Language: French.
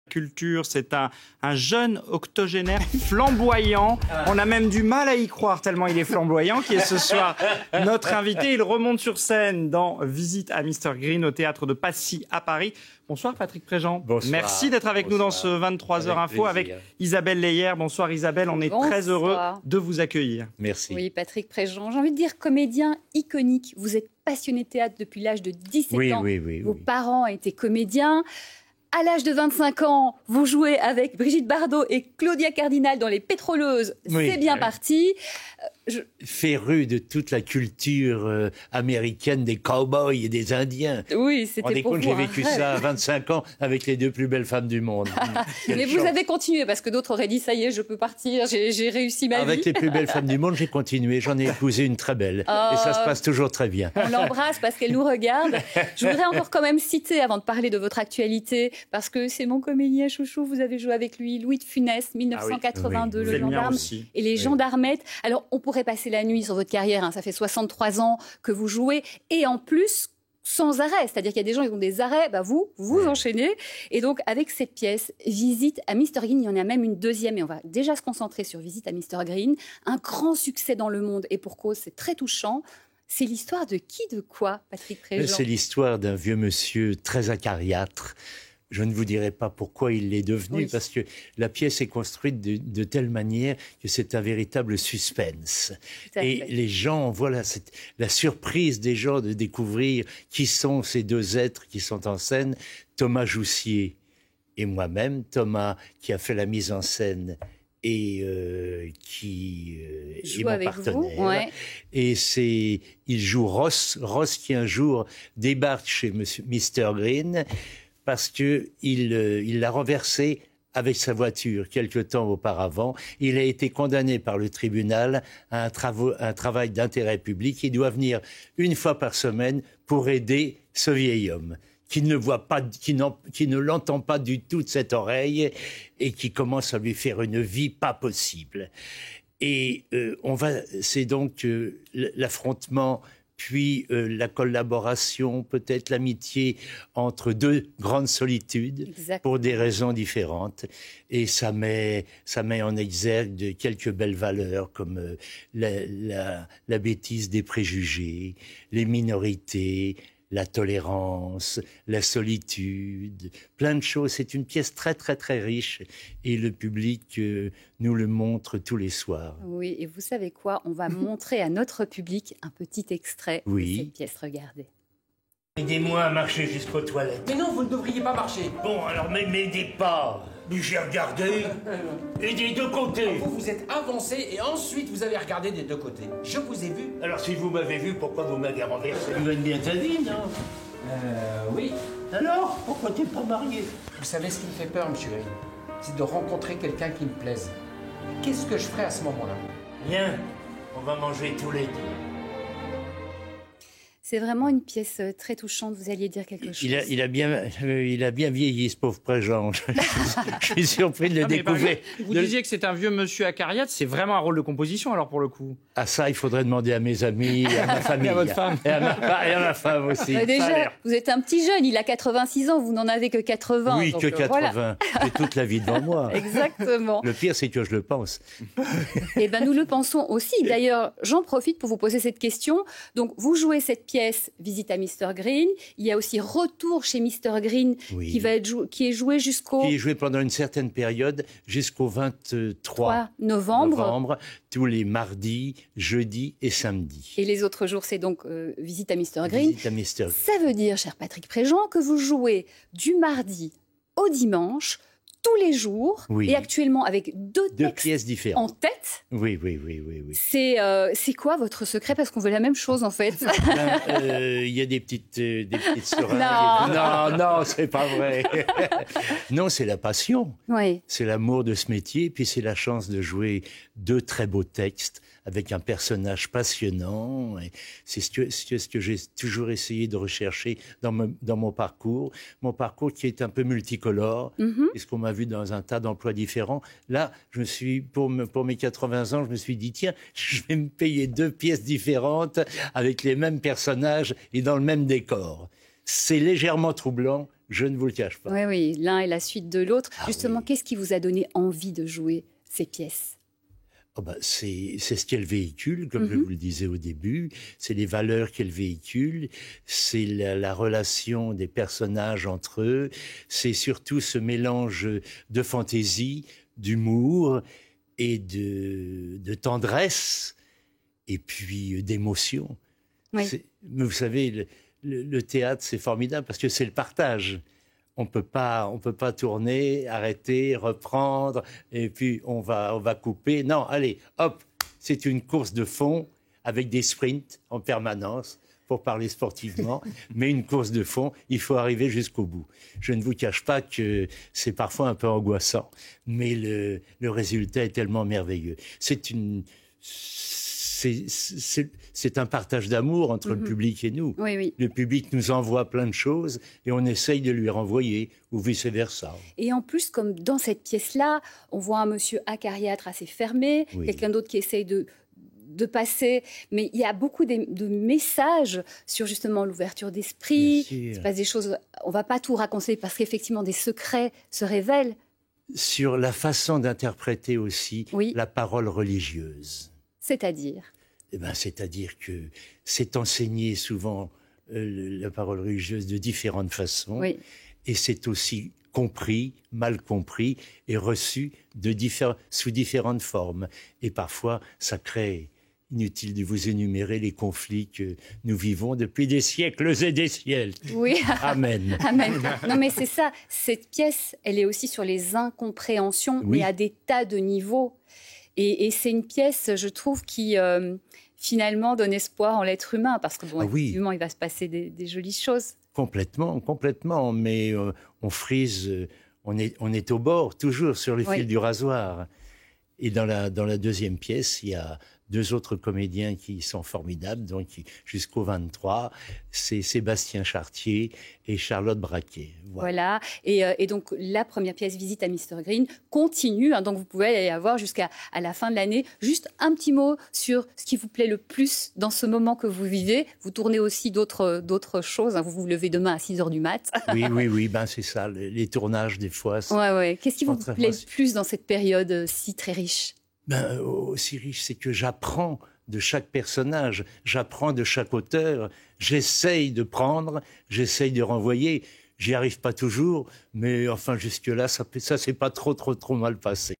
Culture, c'est un jeune octogénaire flamboyant. On a même du mal à y croire tellement il est flamboyant, qui est ce soir notre invité. Il remonte sur scène dans Visite à Mr Green au théâtre de Passy à Paris. Bonsoir Patrick Préjean. Bonsoir. Merci d'être avec nous dans ce 23h Info avec Isabelle Leyer. Bonsoir Isabelle, on est très heureux de vous accueillir. Merci. Oui, Patrick Préjean, j'ai envie de dire comédien iconique. Vous êtes passionné de théâtre depuis l'âge de 17 ans. Vos parents étaient comédiens. À l'âge de 25 ans, vous jouez avec Brigitte Bardot et Claudia Cardinal dans Les Pétroleuses. C'est bien parti. Féru de toute la culture américaine des cow-boys et des Indiens. Oui, c'était pour vous. J'ai vécu ça à 25 ans avec les deux plus belles femmes du monde. Mais vous avez continué parce que d'autres auraient dit ça y est, je peux partir, j'ai réussi ma vie. Avec les plus belles femmes du monde, j'ai continué. J'en ai épousé une très belle. Et ça se passe toujours très bien. On l'embrasse parce qu'elle nous regarde. Je voudrais encore quand même citer, avant de parler de votre actualité, parce que c'est mon comédien chouchou, vous avez joué avec lui, Louis de Funès, 1982, le gendarme et les gendarmettes. Alors, on pourrait passer la nuit sur votre carrière, hein, ça fait 63 ans que vous jouez, et en plus, sans arrêt. C'est-à-dire qu'il y a des gens qui ont des arrêts, bah vous enchaînez. Et donc, avec cette pièce, Visite à Mr Green, il y en a même une deuxième, et on va déjà se concentrer sur Visite à Mr Green. Un grand succès dans le monde, et pour cause, c'est très touchant. C'est l'histoire de qui, de quoi, Patrick Préjean? C'est l'histoire d'un vieux monsieur très acariâtre. Je ne vous dirai pas pourquoi il l'est devenu, parce que la pièce est construite de telle manière que c'est un véritable suspense. Et les gens, voilà, c'est la surprise des gens de découvrir qui sont ces deux êtres qui sont en scène, Thomas Joussier et moi-même, Thomas qui a fait la mise en scène et qui est mon partenaire. Et il joue Ross qui un jour débarque chez Mr Green, parce qu'il l'a renversé avec sa voiture quelque temps auparavant. Il a été condamné par le tribunal à un travail d'intérêt public. Il doit venir une fois par semaine pour aider ce vieil homme qui ne voit pas, qui ne l'entend pas du tout de cette oreille et qui commence à lui faire une vie pas possible. Et c'est donc l'affrontement, puis la collaboration, peut-être l'amitié entre deux grandes solitudes. Exactement. Pour des raisons différentes. Et ça met en exergue quelques belles valeurs comme la bêtise des préjugés, les minorités, la tolérance, la solitude, plein de choses. C'est une pièce très, très, très riche et le public nous le montre tous les soirs. Oui, et vous savez quoi? On va montrer à notre public un petit extrait de cette pièce. Regardez. Aidez-moi à marcher jusqu'aux toilettes. Mais non, vous ne devriez pas marcher. Bon, alors m'aidez pas. Mais j'ai regardé. Et des deux côtés. Vous êtes avancé et ensuite vous avez regardé des deux côtés. Je vous ai vu. Alors si vous m'avez vu, pourquoi vous m'avez renversé? Tu gagnes bien ta vie, non? Oui. Alors, pourquoi t'es pas marié? Vous savez ce qui me fait peur, monsieur Green, c'est de rencontrer quelqu'un qui me plaise. Qu'est-ce que je ferais à ce moment-là? Rien. On va manger tous les deux. C'est vraiment une pièce très touchante. Vous alliez dire quelque chose. Il a bien vieilli, ce pauvre Préjean. Je suis surpris de le découvrir. Vous disiez que c'est un vieux monsieur acariâtre. C'est vraiment un rôle de composition, alors, pour le coup. Ah, ça, il faudrait demander à mes amis, à ma famille. Et à votre femme. Et à ma femme aussi. Déjà, vous êtes un petit jeune. Il a 86 ans. Vous n'en avez que 80. Oui, donc, que 80. Voilà. J'ai toute la vie devant moi. Exactement. Le pire, c'est que je le pense. Eh bien, nous le pensons aussi. D'ailleurs, j'en profite pour vous poser cette question. Donc, vous jouez cette pièce, Visite à Mr Green. Il y a aussi Retour chez Mr Green, qui est joué jusqu'au... Qui est joué pendant une certaine période, jusqu'au 23 novembre, tous les mardis, jeudis et samedis. Et les autres jours, c'est donc Visite à Mr Green. Visite à Mr Green. Ça veut dire, cher Patrick Préjean, que vous jouez du mardi au dimanche, tous les jours, et actuellement avec deux pièces différentes en tête. Oui. C'est quoi votre secret? Parce qu'on veut la même chose, en fait. Il y a des petites seringues. Non, c'est pas vrai. Non, c'est la passion. Oui. C'est l'amour de ce métier, puis c'est la chance de jouer deux très beaux textes avec un personnage passionnant. Et c'est ce que j'ai toujours essayé de rechercher dans mon parcours. Mon parcours qui est un peu multicolore, puisqu'on m'a vu dans un tas d'emplois différents. Là, pour mes 80 ans, je me suis dit, tiens, je vais me payer deux pièces différentes avec les mêmes personnages et dans le même décor. C'est légèrement troublant, je ne vous le cache pas. Oui, oui, l'un est la suite de l'autre. Justement, oui. Qu'est-ce qui vous a donné envie de jouer ces pièces? Oh ben, c'est ce qu'elle véhicule, comme je vous le disais au début, c'est les valeurs qu'elle véhicule, c'est la relation des personnages entre eux, c'est surtout ce mélange de fantaisie, d'humour et de tendresse, et puis d'émotion. Oui. Mais vous savez, le théâtre, c'est formidable parce que c'est le partage. On peut pas tourner, arrêter, reprendre, et puis on va couper. Non, allez, hop, c'est une course de fond avec des sprints en permanence, pour parler sportivement, mais une course de fond, il faut arriver jusqu'au bout. Je ne vous cache pas que c'est parfois un peu angoissant, mais le résultat est tellement merveilleux. C'est un partage d'amour entre le public et nous. Oui, oui. Le public nous envoie plein de choses et on essaye de lui renvoyer, ou vice-versa. Et en plus, comme dans cette pièce-là, on voit un monsieur acariâtre assez fermé, quelqu'un d'autre qui essaye de passer, mais il y a beaucoup de messages sur justement l'ouverture d'esprit. Il se passe des choses, on ne va pas tout raconter parce qu'effectivement des secrets se révèlent. Sur la façon d'interpréter aussi la parole religieuse. C'est-à-dire c'est-à-dire que c'est enseigné souvent la parole religieuse de différentes façons, et c'est aussi compris, mal compris, et reçu sous différentes formes. Et parfois, ça crée, inutile de vous énumérer les conflits que nous vivons depuis des siècles et des siècles. Oui. Amen. Amen. Non, mais c'est ça. Cette pièce, elle est aussi sur les incompréhensions, mais à des tas de niveaux. Et c'est une pièce, je trouve, qui finalement donne espoir en l'être humain, parce que effectivement, il va se passer des jolies choses. Complètement. Mais on frise, on est au bord, toujours sur le fil du rasoir. Et dans la deuxième pièce, il y a 2 autres comédiens qui sont formidables, donc jusqu'au 23, c'est Sébastien Chartier et Charlotte Braquet. Voilà. Et donc la première pièce, Visite à Mr Green, continue, donc vous pouvez aller la voir jusqu'à la fin de l'année. Juste un petit mot sur ce qui vous plaît le plus dans ce moment que vous vivez. Vous tournez aussi d'autres choses, vous vous levez demain à 6h du mat. Oui, c'est ça, les tournages des fois. Qu'est-ce qui vous plaît le plus dans cette période si très riche? Aussi riche, c'est que j'apprends de chaque personnage, j'apprends de chaque auteur, j'essaye de prendre, j'essaye de renvoyer. J'y arrive pas toujours, mais enfin jusque-là, ça s'est pas trop mal passé.